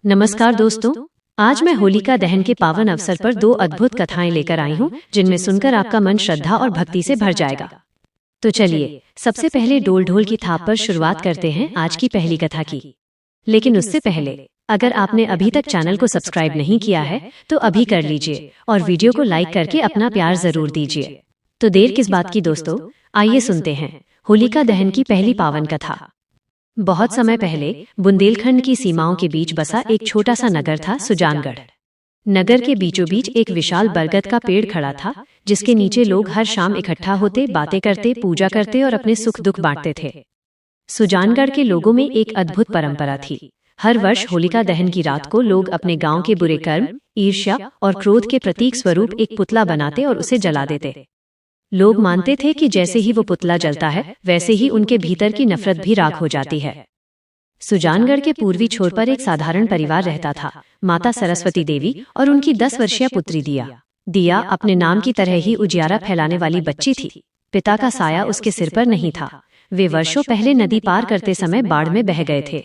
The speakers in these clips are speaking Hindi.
नमस्कार दोस्तों, आज मैं होलिका दहन के पावन अवसर पर दो अद्भुत कथाएं लेकर आई हूँ जिनमें सुनकर आपका मन श्रद्धा और भक्ति से भर जाएगा। तो चलिए सबसे पहले डोल ढोल की थाप पर शुरुआत करते हैं आज की पहली कथा की। लेकिन उससे पहले अगर आपने अभी तक चैनल को सब्सक्राइब नहीं किया है तो अभी कर लीजिए और वीडियो को लाइक करके अपना प्यार जरूर दीजिए। तो देर किस बात की दोस्तों, आइए सुनते हैं होलिका दहन की पहली पावन कथा। बहुत समय पहले बुंदेलखंड की सीमाओं के बीच बसा एक छोटा सा नगर था, सुजानगढ़। नगर के बीचों बीच एक विशाल बरगद का पेड़ खड़ा था जिसके नीचे लोग हर शाम इकट्ठा होते, बातें करते, पूजा करते और अपने सुख दुख बांटते थे। सुजानगढ़ के लोगों में एक अद्भुत परंपरा थी। हर वर्ष होलिका दहन की रात को लोग अपने गांव के बुरे कर्म, ईर्ष्या और क्रोध के प्रतीक स्वरूप एक पुतला बनाते और उसे जला देते। लोग मानते थे कि जैसे ही वो पुतला जलता है वैसे ही उनके भीतर की नफरत भी राख हो जाती है। सुजानगढ़ के पूर्वी छोर पर एक साधारण परिवार रहता था, माता सरस्वती देवी और उनकी 10 वर्षीय पुत्री दिया। दिया अपने नाम की तरह ही उजियारा फैलाने वाली बच्ची थी। पिता का साया उसके सिर पर नहीं था। वे वर्षों पहले नदी पार करते समय बाढ़ में बह गए थे।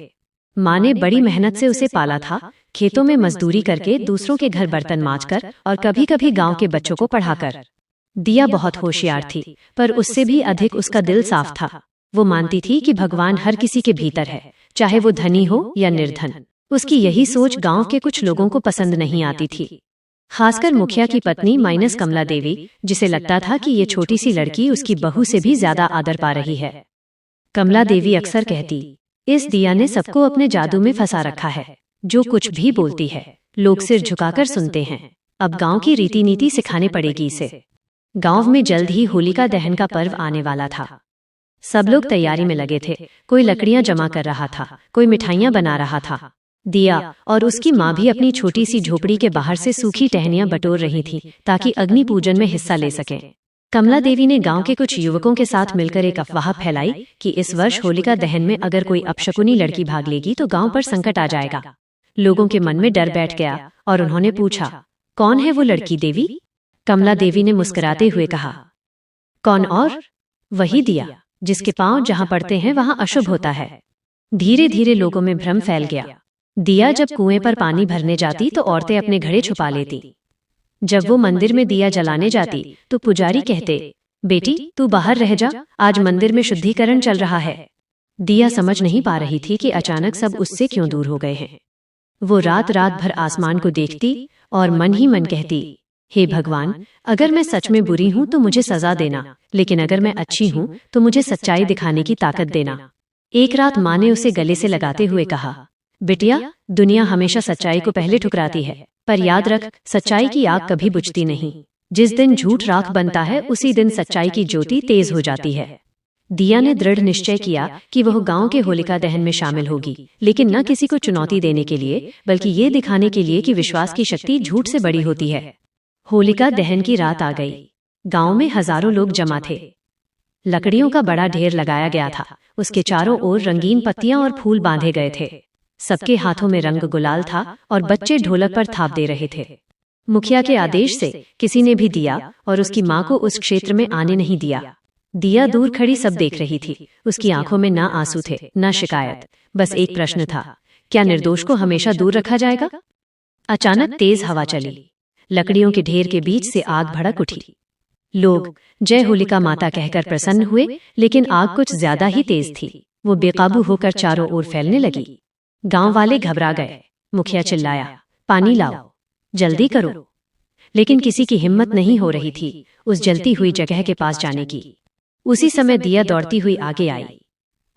माँ ने बड़ी मेहनत से उसे पाला था, खेतों में मजदूरी करके, दूसरों के घर बर्तन मांजकर और कभी कभी गाँव के बच्चों को पढ़ाकर। दिया बहुत होशियार थी, पर उससे भी अधिक उसका दिल साफ था। वो मानती थी कि भगवान हर किसी के भीतर है, चाहे वो धनी हो या निर्धन। उसकी यही सोच गांव के कुछ लोगों को पसंद नहीं आती थी, खासकर मुखिया की पत्नी माइनस कमला देवी, जिसे लगता था कि ये छोटी सी लड़की उसकी बहू से भी ज्यादा आदर पा रही है। कमला देवी अक्सर कहती, इस दिया ने सबको अपने जादू में फंसा रखा है। जो कुछ भी बोलती है लोग सिर झुकाकर सुनते हैं। अब गाँव की रीति नीति सिखानी पड़ेगी इसे। गांव में जल्द ही होलिका दहन का पर्व आने वाला था। सब लोग तैयारी में लगे थे। कोई लकड़ियां जमा कर रहा था, कोई मिठाइयां बना रहा था। दिया और उसकी माँ भी अपनी छोटी सी झोपड़ी के बाहर से सूखी टहनियां बटोर रही थीं ताकि अग्नि पूजन में हिस्सा ले सकें। कमला देवी ने गांव के कुछ युवकों के साथ मिलकर एक अफवाह फैलाई कि इस वर्ष होलिका दहन में अगर कोई अपशकुनी लड़की भाग लेगी तो गाँव पर संकट आ जाएगा। लोगों के मन में डर बैठ गया और उन्होंने पूछा, कौन है वो लड़की देवी? कमला देवी ने मुस्कुराते हुए कहा, कौन और? वही दिया, जिसके पांव जहां पड़ते हैं वहां अशुभ होता है। धीरे धीरे लोगों में भ्रम फैल गया। दिया जब कुएं पर पानी भरने जाती तो औरतें अपने घड़े छुपा लेती। जब वो मंदिर में दिया जलाने जाती तो पुजारी कहते, बेटी तू बाहर रह जा, आज मंदिर में शुद्धिकरण चल रहा है। दिया समझ नहीं पा रही थी कि अचानक सब उससे क्यों दूर हो गए हैं। वो रात रात भर आसमान को देखती और मन ही मन कहती, हे भगवान, अगर मैं सच में बुरी हूं तो मुझे सजा देना, लेकिन अगर मैं अच्छी हूं तो मुझे सच्चाई दिखाने की ताकत देना। एक रात माँ ने उसे गले से लगाते हुए कहा, बिटिया, दुनिया हमेशा सच्चाई को पहले ठुकराती है, पर याद रख, सच्चाई की आग कभी बुझती नहीं। जिस दिन झूठ राख बनता है उसी दिन सच्चाई की ज्योति तेज हो जाती है। दिया ने दृढ़ निश्चय किया कि वह गांव के होलिका दहन में शामिल होगी, लेकिन न किसी को चुनौती देने के लिए, बल्कि ये दिखाने के लिए कि विश्वास की शक्ति झूठ से बड़ी होती है। होलिका दहन की रात आ गई। गांव में हजारों लोग जमा थे। लकड़ियों का बड़ा ढेर लगाया गया था। उसके चारों ओर रंगीन पत्तियां और फूल बांधे गए थे। सबके हाथों में रंग गुलाल था और बच्चे ढोलक पर थाप दे रहे थे। मुखिया के आदेश से किसी ने भी दिया और उसकी माँ को उस क्षेत्र में आने नहीं दिया। दिया दूर खड़ी सब देख रही थी। उसकी आंखों में ना आंसू थे, न शिकायत, बस एक प्रश्न था, क्या निर्दोष को हमेशा दूर रखा जाएगा? अचानक तेज हवा चली। लकड़ियों के ढेर के बीच से आग भड़क उठी। लोग जय होलिका माता कहकर प्रसन्न हुए, लेकिन आग कुछ ज्यादा ही तेज थी। वो बेकाबू होकर चारों ओर फैलने लगी। गांव वाले घबरा गए। मुखिया चिल्लाया, पानी लाओ, जल्दी करो। लेकिन किसी की हिम्मत नहीं हो रही थी उस जलती हुई जगह के पास जाने की। उसी समय दिया दौड़ती हुई आगे आई।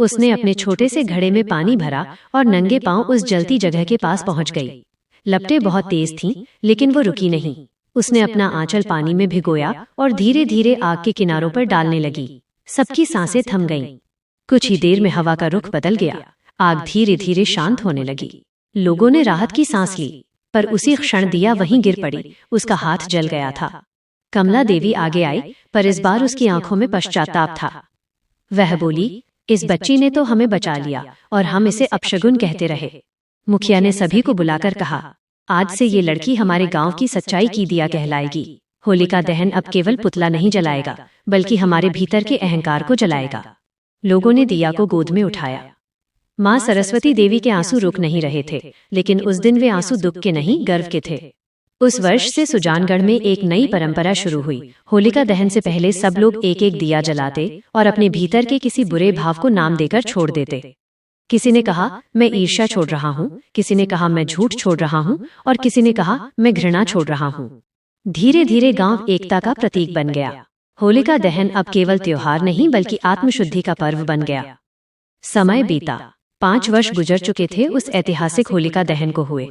उसने अपने छोटे से घड़े में पानी भरा और नंगे पांव उस जलती जगह के पास पहुंच गई। लपटें बहुत तेज थीं, लेकिन वो रुकी नहीं। उसने अपना आंचल पानी में भिगोया और धीरे धीरे आग के किनारों पर डालने लगी। सबकी सांसें थम गईं। कुछ ही देर में हवा का रुख बदल गया। आग धीरे धीरे शांत होने लगी। लोगों ने राहत की सांस ली, पर उसी क्षण दिया वहीं गिर पड़ी। उसका हाथ जल गया था। कमला देवी आगे आई, पर इस बार उसकी आंखों में पश्चाताप था। वह बोली, इस बच्ची ने तो हमें बचा लिया और हम इसे अपशगुन कहते रहे। मुखिया ने सभी को बुलाकर कहा, आज से ये लड़की हमारे गांव की सच्चाई की दिया कहलाएगी। होलिका दहन अब केवल पुतला नहीं जलाएगा, बल्कि हमारे भीतर के अहंकार को जलाएगा। लोगों ने दिया को गोद में उठाया। माँ सरस्वती देवी के आंसू रुक नहीं रहे थे, लेकिन उस दिन वे आंसू दुख के नहीं, गर्व के थे। उस वर्ष से सुजानगढ़ में एक नई परंपरा शुरू हुई। होलिका दहन से पहले सब लोग एक एक दिया जलाते और अपने भीतर के किसी बुरे भाव को नाम देकर छोड़ देते। किसी ने कहा, मैं ईर्ष्या छोड़ रहा हूँ, किसी ने कहा, मैं झूठ छोड़ रहा हूँ, और किसी ने कहा, मैं घृणा छोड़ रहा हूँ। धीरे धीरे गांव एकता का प्रतीक बन गया। होलिका दहन अब केवल त्योहार नहीं बल्कि आत्मशुद्धि का पर्व बन गया। समय बीता, 5 वर्ष गुजर चुके थे उस ऐतिहासिक होलिका दहन को हुए।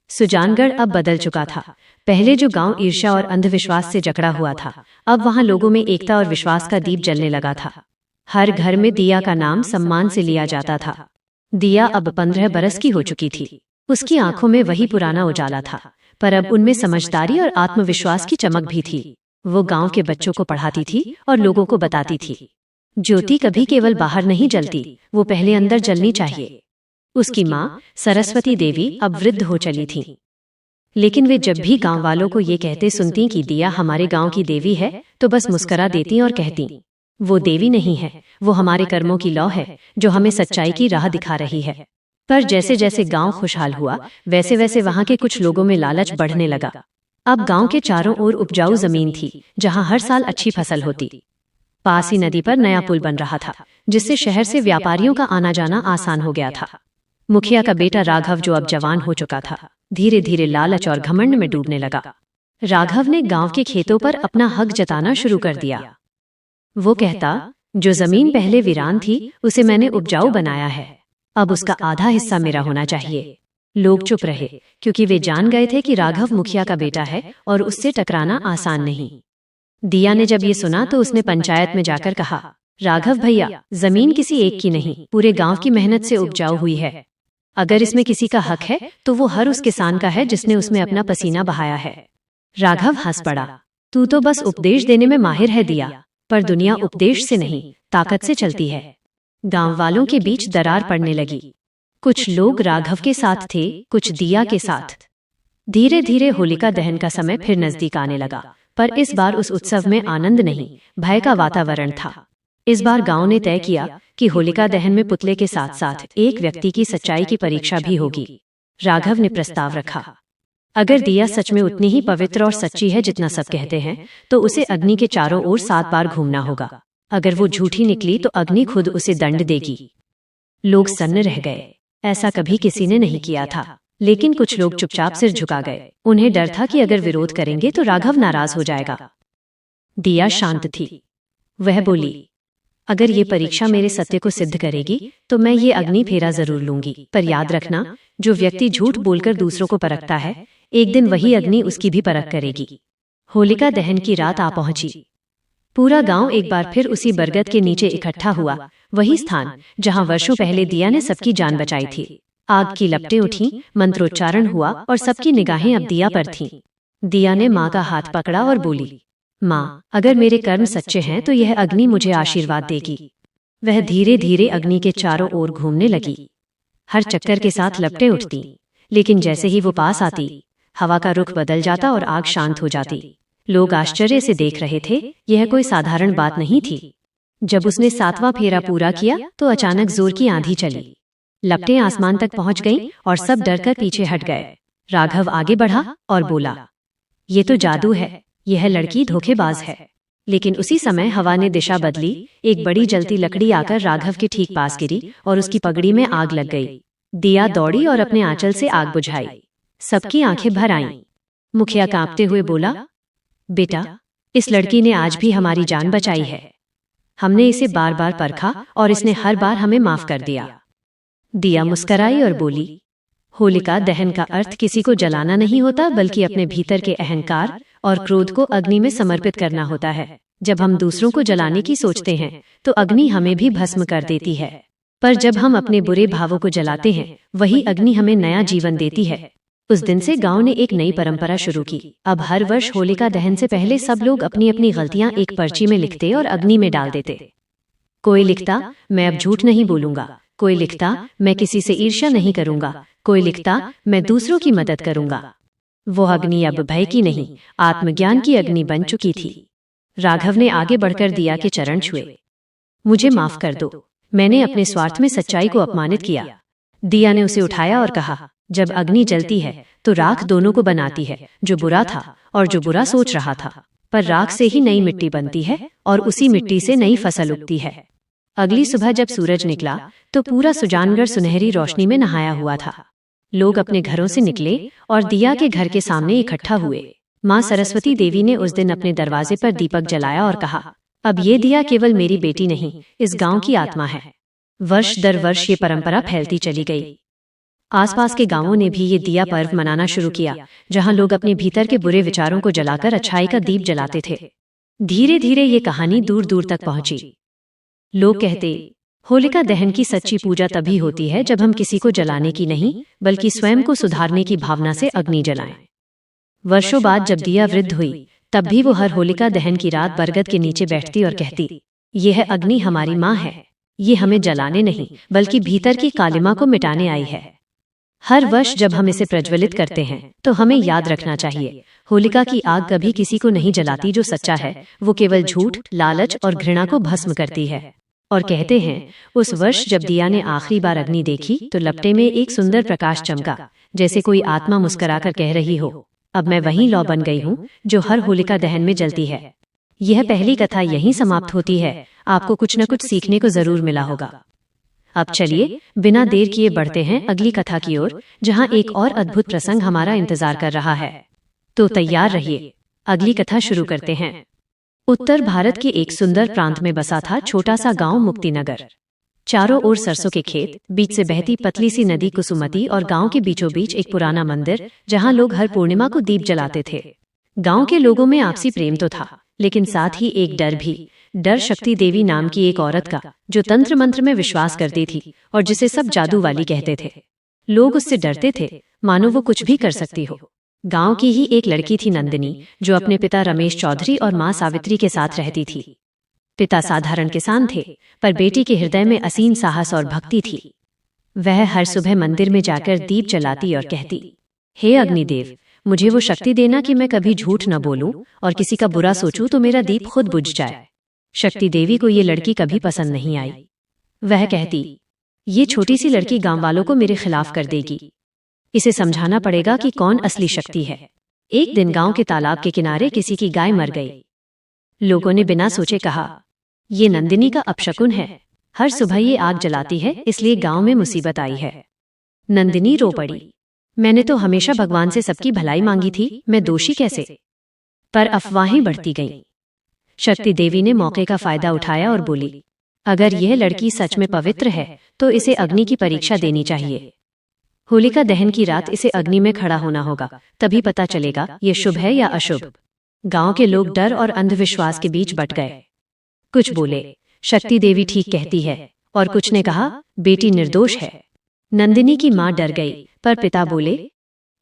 सुजानगढ़ अब बदल चुका था। पहले जो गांव ईर्ष्या और अंधविश्वास से जकड़ा हुआ था, अब वहां लोगों में एकता और विश्वास का दीप जलने लगा था। हर घर में दिया का नाम सम्मान से लिया जाता था। दिया अब 15 बरस की हो चुकी थी। उसकी आंखों में वही पुराना उजाला था, पर अब उनमें समझदारी और आत्मविश्वास की चमक भी थी। वो गांव के बच्चों को पढ़ाती थी और लोगों को बताती थी, ज्योति कभी केवल बाहर नहीं जलती, वो पहले अंदर जलनी चाहिए। उसकी माँ सरस्वती देवी अब वृद्ध हो चली थीं, लेकिन वे जब भी गांव वालों को ये कहते सुनती कि दिया हमारे गांव की देवी है, तो बस मुस्करा देती और कहती, वो देवी नहीं है, वो हमारे कर्मों की लौ है जो हमें सच्चाई की राह दिखा रही है। पर जैसे जैसे गांव खुशहाल हुआ, वैसे वैसे वहां के कुछ लोगों में लालच बढ़ने लगा। अब गांव के चारों ओर उपजाऊ जमीन थी, जहां हर साल अच्छी फसल होती। पास ही नदी पर नया पुल बन रहा था, जिससे शहर से व्यापारियों का आना जाना आसान हो गया था। मुखिया का बेटा राघव, जो अब जवान हो चुका था, धीरे धीरे लालच और घमंड में डूबने लगा। राघव ने गांव के खेतों पर अपना हक जताना शुरू कर दिया। वो कहता, जो जमीन पहले वीरान थी, उसे मैंने उपजाऊ बनाया है, अब उसका आधा हिस्सा मेरा होना चाहिए। लोग चुप रहे, क्योंकि वे जान गए थे कि राघव मुखिया का बेटा है और उससे टकराना आसान नहीं। दिया ने जब ये सुना तो उसने पंचायत में जाकर कहा, राघव भैया, जमीन किसी एक की नहीं, पूरे गांव की मेहनत से उपजाऊ हुई है। अगर इसमें किसी का हक है तो वो हर उस किसान का है जिसने उसमें अपना पसीना बहाया है। राघव हंस पड़ा, तू तो बस उपदेश देने में माहिर है दिया, पर दुनिया उपदेश से नहीं, ताकत से चलती है। गांव वालों के बीच दरार पड़ने लगी। कुछ लोग राघव के साथ थे, कुछ दिया के साथ। धीरे धीरे होलिका दहन का समय फिर नजदीक आने लगा, पर इस बार उस उत्सव में आनंद नहीं, भय का वातावरण था। इस बार गांव ने तय किया कि होलिका दहन में पुतले के साथ साथ एक व्यक्ति की सच्चाई की परीक्षा भी होगी। राघव ने प्रस्ताव रखा, अगर दिया सच में उतनी ही पवित्र और सच्ची है जितना सब कहते हैं, तो उसे अग्नि के चारों ओर 7 बार घूमना होगा। अगर वो झूठी निकली तो अग्नि खुद उसे दंड देगी। लोग सन्न रह गए, ऐसा कभी किसी ने नहीं किया था, लेकिन कुछ लोग चुपचाप सिर झुका गए। उन्हें डर था कि अगर विरोध करेंगे तो राघव नाराज हो जाएगा। दिया शांत थी। वह बोली, अगर ये परीक्षा मेरे सत्य को सिद्ध करेगी तो मैं ये अग्नि फेरा जरूर लूंगी, पर याद रखना, जो व्यक्ति झूठ बोलकर दूसरों को परखता है, एक दिन वही अग्नि उसकी भी परख करेगी। होलिका दहन की रात आ पहुंची। पूरा गांव एक बार फिर उसी बरगद के नीचे इकट्ठा हुआ, वही स्थान जहां वर्षों पहले दिया ने सबकी जान बचाई थी। आग की लपटें उठीं, मंत्रोच्चारण हुआ और सबकी निगाहें अब दिया पर थीं। दिया ने माँ का हाथ पकड़ा और बोली, माँ, अगर मेरे कर्म सच्चे हैं तो यह अग्नि मुझे आशीर्वाद देगी। वह धीरे धीरे अग्नि के चारों ओर घूमने लगी। हर चक्कर के साथ लपटें उठती, लेकिन जैसे ही वो पास आती, हवा का रुख बदल जाता और आग शांत हो जाती। लोग आश्चर्य से देख रहे थे, यह कोई साधारण बात नहीं थी। जब उसने 7वां फेरा पूरा किया तो अचानक जोर की आंधी चली। लपटें आसमान तक पहुंच गईं और सब डरकर पीछे हट गए। राघव आगे बढ़ा और बोला, ये तो जादू है, यह लड़की धोखेबाज है। लेकिन उसी समय हवा ने दिशा बदली। एक बड़ी जलती लकड़ी आकर राघव के ठीक पास गिरी और उसकी पगड़ी में आग लग गई। दिया दौड़ी और अपने आंचल से आग बुझाई। सबकी आंखें भर आईं। मुखिया कांपते हुए बोला, बेटा, इस लड़की ने आज भी हमारी जान बचाई है। हमने इसे बार बार परखा और इसने हर बार हमें माफ कर दिया। दिया मुस्कराई और बोली, होलिका दहन का अर्थ किसी को जलाना नहीं होता, बल्कि अपने भीतर के अहंकार और क्रोध को अग्नि में समर्पित करना होता है। जब हम दूसरों को जलाने की सोचते हैं तो अग्नि हमें भी भस्म कर देती है, पर जब हम अपने बुरे भावों को जलाते हैं, वही अग्नि हमें नया जीवन देती है। उस दिन से गांव ने एक नई परंपरा शुरू की। अब हर वर्ष होलिका दहन से पहले सब लोग अपनी अपनी गलतियां एक पर्ची में लिखते और अग्नि में डाल देते। कोई लिखता, मैं अब झूठ नहीं बोलूंगा। कोई लिखता, मैं किसी से ईर्ष्या नहीं करूंगा। कोई लिखता, मैं दूसरों की मदद करूंगा। वो अग्नि अब भय की नहीं, आत्मज्ञान की अग्नि बन चुकी थी। राघव ने आगे बढ़कर दिया के चरण छुए। मुझे माफ कर दो, मैंने अपने स्वार्थ में सच्चाई को अपमानित किया। दिया ने उसे उठाया और कहा, जब अग्नि जलती है तो राख दोनों को बनाती है, जो बुरा था और जो बुरा सोच रहा था। पर राख से ही नई मिट्टी बनती है और उसी मिट्टी से नई फसल उगती है। अगली सुबह जब सूरज निकला तो पूरा सुजानगढ़ सुनहरी रोशनी में नहाया हुआ था। लोग अपने घरों से निकले और दिया के घर के सामने इकट्ठा हुए। माँ सरस्वती देवी ने उस दिन अपने दरवाजे पर दीपक जलाया और कहा, अब ये दिया केवल मेरी बेटी नहीं, इस गांव की आत्मा है। वर्ष दर वर्ष ये परंपरा फैलती चली गई। आसपास के गांवों ने भी ये दिया पर्व मनाना शुरू किया, जहां लोग अपने भीतर के बुरे विचारों को जलाकर अच्छाई का दीप जलाते थे। धीरे धीरे ये कहानी दूर दूर तक पहुंची। लोग कहते, होलिका दहन की सच्ची पूजा तभी होती है जब हम किसी को जलाने की नहीं, बल्कि स्वयं को सुधारने की भावना से अग्नि जलाएं। वर्षों बाद जब दिया वृद्ध हुई, तब भी वो हर होलिका दहन की रात बरगद के नीचे बैठती और कहती, यह अग्नि हमारी माँ है, ये हमें जलाने नहीं बल्कि भीतर की कालिमा को मिटाने आई है। हर वर्ष जब हम इसे प्रज्वलित करते हैं तो हमें याद रखना चाहिए, होलिका की आग कभी किसी को नहीं जलाती जो सच्चा है, वो केवल झूठ, लालच और घृणा को भस्म करती है। और कहते हैं, उस वर्ष जब दिया ने आखिरी बार अग्नि देखी तो लपटे में एक सुंदर प्रकाश चमका, जैसे कोई आत्मा मुस्कुराकर कह रही हो, अब मैं वही लौ बन गई हूँ जो हर होलिका दहन में जलती है। यह पहली कथा यहीं समाप्त होती है। आपको कुछ न कुछ सीखने को जरूर मिला होगा। अब चलिए बिना देर किए बढ़ते हैं अगली कथा की ओर, जहां एक और अद्भुत प्रसंग हमारा इंतजार कर रहा है। तो तैयार रहिए, अगली कथा शुरू करते हैं। उत्तर भारत के एक सुंदर प्रांत में बसा था छोटा सा गांव मुक्तिनगर। चारों ओर सरसों के खेत, बीच से बहती पतली सी नदी कुसुमती और गांव के बीचों बीच एक पुराना मंदिर, जहां लोग हर पूर्णिमा को दीप जलाते थे। गांव के लोगों में आपसी प्रेम तो था, लेकिन साथ ही एक डर भी। डर शक्ति देवी नाम की एक औरत का, जो तंत्र मंत्र में विश्वास करती थी और जिसे सब जादू वाली कहते थे। लोग उससे डरते थे, मानो वो कुछ भी कर सकती हो। गांव की ही एक लड़की थी नंदिनी, जो अपने पिता रमेश चौधरी और माँ सावित्री के साथ रहती थी। पिता साधारण किसान थे, पर बेटी के हृदय में असीम साहस और भक्ति थी। वह हर सुबह मंदिर में जाकर दीप जलाती और कहती, हे अग्निदेव, मुझे वो शक्ति देना कि मैं कभी झूठ न बोलूं और किसी का बुरा सोचूं तो मेरा दीप खुद बुझ जाए। शक्ति देवी को ये लड़की कभी पसंद नहीं आई। वह कहती, ये छोटी सी लड़की गांव वालों को मेरे खिलाफ कर देगी, इसे समझाना पड़ेगा कि कौन असली शक्ति है। एक दिन गांव के तालाब के किनारे किसी की गाय मर गई। लोगों ने बिना सोचे कहा, ये नंदिनी का अपशकुन है, हर सुबह ये आग जलाती है, इसलिए गांव में मुसीबत आई है। नंदिनी रो पड़ी, मैंने तो हमेशा भगवान से सबकी भलाई मांगी थी, मैं दोषी कैसे? पर अफवाहें बढ़ती गईं। शक्ति देवी ने मौके का फायदा उठाया और बोली, अगर यह लड़की सच में पवित्र है तो इसे अग्नि की परीक्षा देनी चाहिए। होलिका दहन की रात इसे अग्नि में खड़ा होना होगा, तभी पता चलेगा ये शुभ है या अशुभ। गांव के लोग डर और अंधविश्वास के बीच बट गए। कुछ बोले, शक्ति देवी ठीक कहती है, और कुछ ने कहा, बेटी निर्दोष है। नंदिनी की मां डर गई, पर पिता बोले,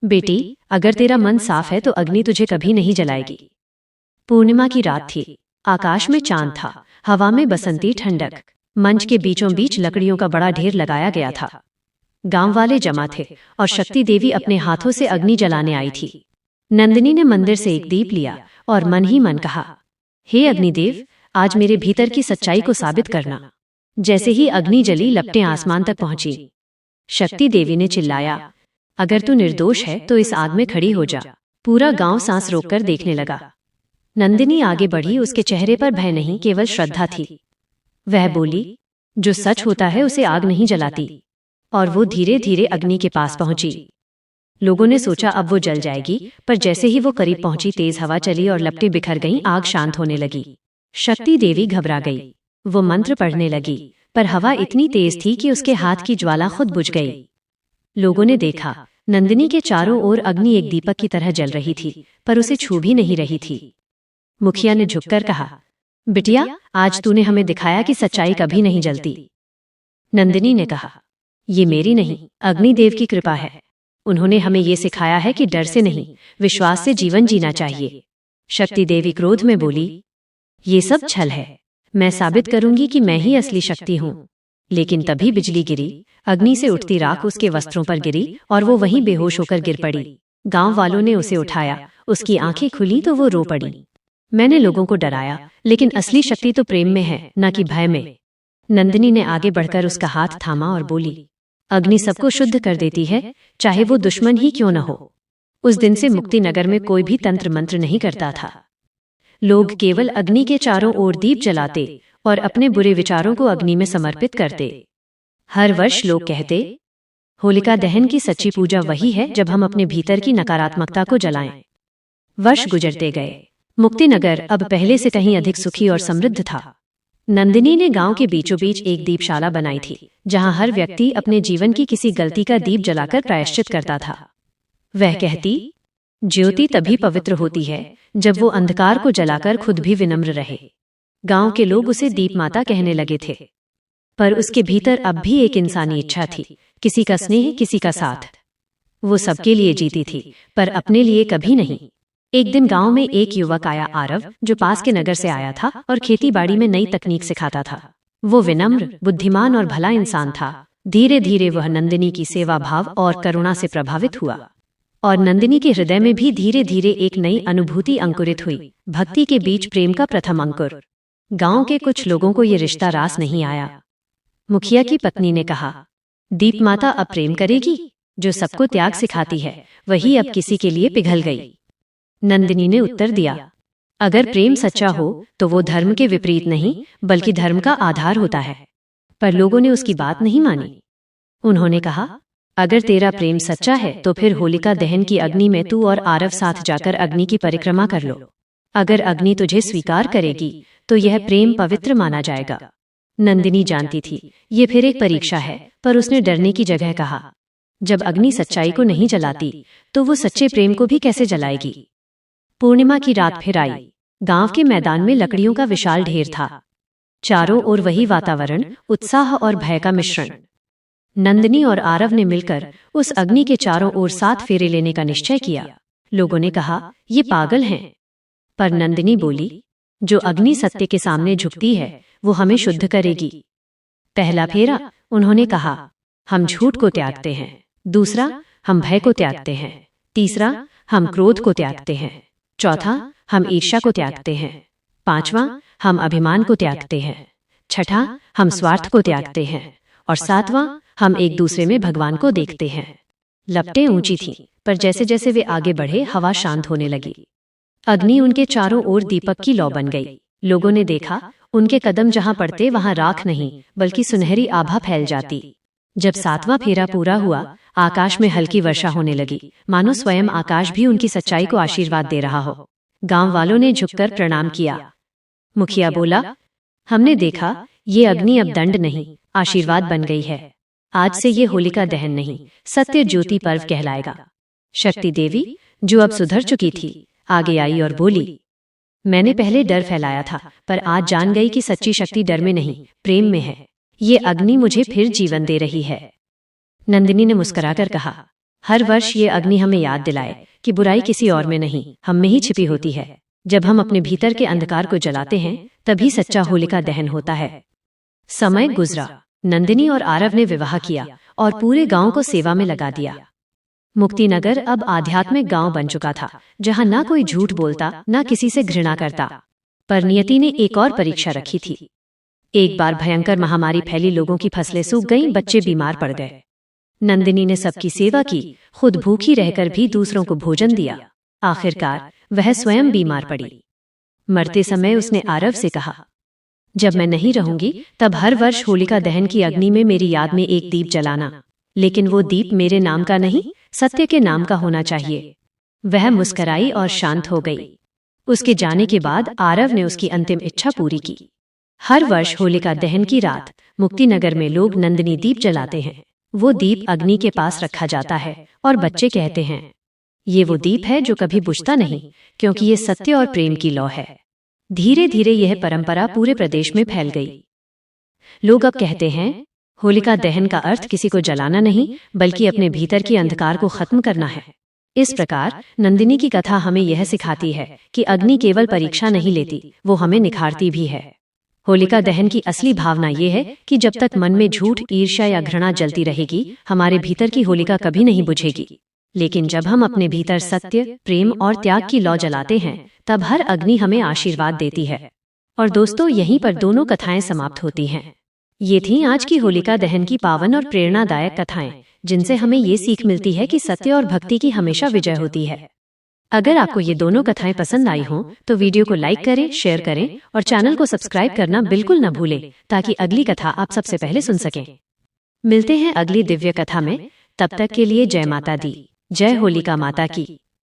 बेटी, अगर तेरा मन साफ है तो अग्नि तुझे कभी नहीं जलाएगी। पूर्णिमा की रात थी, आकाश में चांद था, हवा में बसंती ठंडक। मंच के बीचों बीच लकड़ियों का बड़ा ढेर लगाया गया था। गांव वाले जमा थे और शक्ति देवी अपने हाथों से अग्नि जलाने आई थी। नंदिनी ने मंदिर से एक दीप लिया और मन ही मन कहा, हे अग्निदेव, आज मेरे भीतर की सच्चाई को साबित करना। जैसे ही अग्नि जली, लपटें आसमान तक पहुंची। शक्ति देवी ने चिल्लाया, अगर तू निर्दोष है तो इस आग में खड़ी हो जा। पूरा गांव सांस रोककर देखने लगा। नंदिनी आगे बढ़ी, उसके चेहरे पर भय नहीं, केवल श्रद्धा थी। वह बोली, जो सच होता है उसे आग नहीं जलाती। और वो धीरे धीरे अग्नि के पास पहुंची। लोगों ने सोचा अब वो जल जाएगी, पर जैसे ही वो करीब पहुंची, तेज हवा चली और लपटें बिखर गईं, आग शांत होने लगी। शक्ति देवी घबरा गई। वो मंत्र पढ़ने लगी, पर हवा इतनी तेज थी कि उसके हाथ की ज्वाला खुद बुझ गई। लोगों ने देखा, नंदिनी के चारों ओर अग्नि एक दीपक की तरह जल रही थी, पर उसे छू भी नहीं रही थी। मुखिया ने झुककर कहा, बिटिया, आज तूने हमें दिखाया कि सच्चाई कभी नहीं जलती। नंदिनी ने कहा, ये मेरी नहीं, अग्निदेव की कृपा है। उन्होंने हमें ये सिखाया है कि डर से नहीं, विश्वास से जीवन जीना चाहिए। शक्ति देवी क्रोध में बोली, ये सब छल है, मैं साबित करूंगी कि मैं ही असली शक्ति हूँ। लेकिन तभी बिजली गिरी, अग्नि से उठती राख उसके वस्त्रों पर गिरी और वो वहीं बेहोश होकर गिर पड़ी। गांव वालों ने उसे उठाया, उसकी आंखें खुली तो वो रो पड़ी। मैंने लोगों को डराया, लेकिन असली शक्ति तो प्रेम में है, न कि भय में। नंदिनी ने आगे बढ़कर उसका हाथ थामा और बोली, अग्नि सबको शुद्ध कर देती है, चाहे वो दुश्मन ही क्यों न हो। उस दिन से मुक्तिनगर में कोई भी तंत्र मंत्र नहीं करता था। लोग केवल अग्नि के चारों ओर दीप जलाते और अपने बुरे विचारों को अग्नि में समर्पित करते। हर वर्ष लोग कहते, होलिका दहन की सच्ची पूजा वही है जब हम अपने भीतर की नकारात्मकता को जलाएं। वर्ष गुजरते गए। मुक्तिनगर अब पहले से कहीं अधिक सुखी और समृद्ध था। नंदिनी ने गांव के बीचों बीच एक दीपशाला बनाई थी, जहां हर व्यक्ति अपने जीवन की किसी गलती का दीप जलाकर प्रायश्चित करता था। वह कहती, ज्योति तभी पवित्र होती है जब वो अंधकार को जलाकर खुद भी विनम्र रहे। गांव के लोग उसे दीप माता कहने लगे थे, पर उसके भीतर अब भी एक इंसानी इच्छा थी, किसी का स्नेह, किसी का साथ। वो सबके लिए जीती थी, पर अपने लिए कभी नहीं। एक दिन गांव में एक युवक आया, आरव, जो पास के नगर से आया था और खेतीबाड़ी में नई तकनीक सिखाता था। वो विनम्र, बुद्धिमान और भला इंसान था। धीरे धीरे वह नंदिनी की सेवा भाव और करुणा से प्रभावित हुआ, और नंदिनी के हृदय में भी धीरे धीरे एक नई अनुभूति अंकुरित हुई, भक्ति के बीच प्रेम का प्रथम अंकुर। गांव के कुछ लोगों को ये रिश्ता रास नहीं आया। मुखिया की पत्नी ने कहा, दीप माता अब प्रेम करेगी, जो सबको त्याग सिखाती है, वही अब किसी के लिए पिघल गई। नंदिनी ने उत्तर दिया, अगर प्रेम सच्चा हो तो वो धर्म के विपरीत नहीं, बल्कि धर्म का आधार होता है। पर लोगों ने उसकी बात नहीं मानी। उन्होंने कहा, अगर तेरा प्रेम सच्चा है तो फिर होलिका दहन की अग्नि में तू और आरव साथ जाकर अग्नि की परिक्रमा कर लो। अगर अग्नि तुझे स्वीकार करेगी तो यह प्रेम पवित्र माना जाएगा। नंदिनी जानती थी ये फिर एक परीक्षा है, पर उसने डरने की जगह कहा, जब अग्नि सच्चाई को नहीं जलाती तो वो सच्चे प्रेम को भी कैसे जलाएगी। पूर्णिमा की रात फिर आई। गांव के मैदान में लकड़ियों का विशाल ढेर था। चारों ओर वही वातावरण, उत्साह और भय का मिश्रण। नंदिनी और आरव ने मिलकर उस अग्नि के चारों ओर 7 फेरे लेने का निश्चय किया। लोगों ने कहा, ये पागल हैं। पर नंदिनी बोली, जो अग्नि सत्य के सामने झुकती है वो हमें शुद्ध करेगी। पहला फेरा, उन्होंने कहा, हम झूठ को त्यागते हैं। दूसरा, हम भय को त्यागते हैं। तीसरा, हम क्रोध को त्यागते हैं। चौथा, हम ईर्ष्या को त्यागते हैं। पांचवां, हम अभिमान को त्यागते हैं। छठा, हम स्वार्थ को त्यागते हैं। और सातवां, हम एक दूसरे में भगवान को देखते हैं। लपटें ऊंची थीं, पर जैसे जैसे वे आगे बढ़े हवा शांत होने लगी। अग्नि उनके चारों ओर दीपक की लौ बन गई। लोगों ने देखा, उनके कदम जहां पड़ते वहां राख नहीं बल्कि सुनहरी आभा फैल जाती। जब 7वां फेरा पूरा हुआ, आकाश में हल्की वर्षा होने लगी, मानो स्वयं आकाश भी उनकी सच्चाई को आशीर्वाद दे रहा हो। गांव वालों ने झुककर प्रणाम किया। मुखिया बोला, हमने देखा, ये अग्नि अब दंड नहीं, आशीर्वाद बन गई है। आज से ये होलिका दहन नहीं, सत्य ज्योति पर्व कहलाएगा। शक्ति देवी, जो अब सुधर चुकी थी, आगे आई और बोली, मैंने पहले डर फैलाया था, पर आज जान गई कि सच्ची शक्ति डर में नहीं, प्रेम में है। ये अग्नि मुझे फिर जीवन दे रही है। नंदिनी ने मुस्कुराकर कहा, हर वर्ष ये अग्नि हमें याद दिलाए कि बुराई किसी और में नहीं, हम में ही छिपी होती है। जब हम अपने भीतर के अंधकार को जलाते हैं, तभी सच्चा होलिका दहन होता है। समय गुजरा। नंदिनी और आरव ने विवाह किया और पूरे गांव को सेवा में लगा दिया। मुक्तिनगर अब आध्यात्मिक गांव बन चुका था, जहां ना कोई झूठ बोलता, ना किसी से घृणा करता। पर नियति ने एक और परीक्षा रखी थी। एक बार भयंकर महामारी फैली, लोगों की फसलें सूख गईं, बच्चे बीमार पड़ गए। नंदिनी ने सबकी सेवा की, खुद भूखी रहकर भी दूसरों को भोजन दिया। आखिरकार वह स्वयं बीमार पड़ी। मरते समय उसने आरव से कहा, जब मैं नहीं रहूंगी तब हर वर्ष होलिका दहन की अग्नि में मेरी याद में एक दीप जलाना, लेकिन वो दीप मेरे नाम का नहीं, सत्य के नाम का होना चाहिए। वह मुस्कुराई और शांत हो गई। उसके जाने के बाद आरव ने उसकी अंतिम इच्छा पूरी की। हर वर्ष होलिका दहन की रात मुक्तिनगर में लोग नंदिनी दीप जलाते हैं। वो दीप अग्नि के पास रखा जाता है और बच्चे कहते हैं, ये वो दीप है जो कभी बुझता नहीं, क्योंकि ये सत्य और प्रेम की लौ है। धीरे धीरे यह परंपरा पूरे प्रदेश में फैल गई। लोग अब कहते हैं, होलिका दहन का अर्थ किसी को जलाना नहीं, बल्कि अपने भीतर के अंधकार को खत्म करना है। इस प्रकार नंदिनी की कथा हमें यह सिखाती है कि अग्नि केवल परीक्षा नहीं लेती, वो हमें निखारती भी है। होलिका दहन की असली भावना ये है कि जब तक मन में झूठ, ईर्ष्या या घृणा जलती रहेगी, हमारे भीतर की होलिका कभी नहीं बुझेगी। लेकिन जब हम अपने भीतर सत्य, प्रेम और त्याग की लौ जलाते हैं, तब हर अग्नि हमें आशीर्वाद देती है। और दोस्तों, यहीं पर दोनों कथाएं समाप्त होती हैं। ये थीं आज की होलिका दहन की पावन और प्रेरणादायक कथाएं, जिनसे हमें ये सीख मिलती है कि सत्य और भक्ति की हमेशा विजय होती है। अगर आपको ये दोनों कथाएं पसंद आई हों तो वीडियो को लाइक करें, शेयर करें और चैनल को सब्सक्राइब करना बिल्कुल न भूलें, ताकि अगली कथा आप सबसे पहले सुन सकें। मिलते हैं अगली दिव्य कथा में। तब तक के लिए जय माता दी, जय होलिका माता की।